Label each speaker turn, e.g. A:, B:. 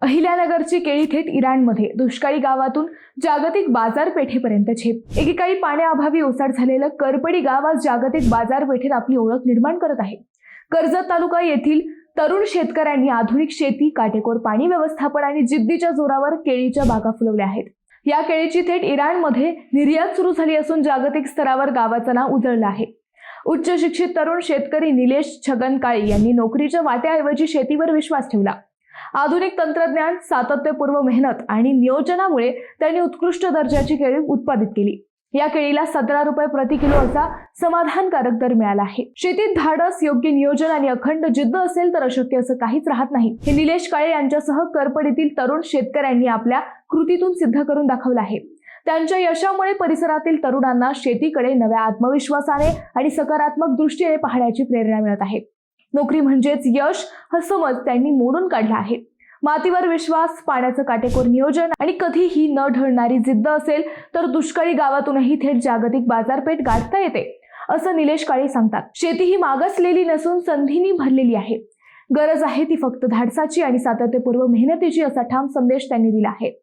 A: अहिल्यानगरची केळी थेट इराणमध्ये, दुष्काळी गावातून जागतिक बाजारपेठेपर्यंत झेप। एकेकाळी पाण्याअभावी ओसाड झालेलं करपडी गाव आज जागतिक बाजारपेठेत आपली ओळख निर्माण करत आहे। कर्जत तालुका येथील तरुण शेतकऱ्यांनी आधुनिक शेती, काटेकोर पाणी व्यवस्थापन आणि जिद्दीच्या जोरावर केळीच्या बागा फुलवल्या आहेत। या केळीची थेट इराणमध्ये निर्यात सुरू झाली असून जागतिक स्तरावर गावाचं नाव उजळलं आहे। उच्च शिक्षित तरुण शेतकरी निलेश छगन काळे यांनी नोकरीच्या वाट्याऐवजी शेतीवर विश्वास ठेवला। आधुनिक तंत्रज्ञान, सातत्यपूर्व मेहनत आणि नियोजनामुळे त्यांनी उत्कृष्ट दर्जाची केळी उत्पादित केली। या केळीला 17 रुपये प्रति किलो असा समाधानकारक दर मिळाला आहे। शेतीत धाडस, योग्य नियोजन आणि अखंड जिद्द असेल तर अशक्य असं काहीच राहत नाही, हे निलेश काळे यांच्यासह करपडीतील तरुण शेतकऱ्यांनी आपल्या कृतीतून सिद्ध करून दाखवलं आहे। त्यांच्या यशामुळे परिसरातील तरुणांना शेतीकडे नव्या आत्मविश्वासाने आणि सकारात्मक दृष्टीने पाहण्याची प्रेरणा मिळत आहे। नोकरी म्हणजेच यश हा समज त्यांनी मोडून काढला आहे। मातीवर विश्वास, पाण्याचं काटेकोर नियोजन आणि कधीही न ढळणारी जिद्द असेल तर दुष्काळी गावातूनही थेट जागतिक बाजारपेठ गाठता येते, असं निलेश काळे सांगतात। शेती ही मागासलेली नसून संधींनी भरलेली आहे। गरज आहे ती फक्त धाडसाची आणि सातत्यपूर्व मेहनतीची, असा ठाम संदेश त्यांनी दिला आहे।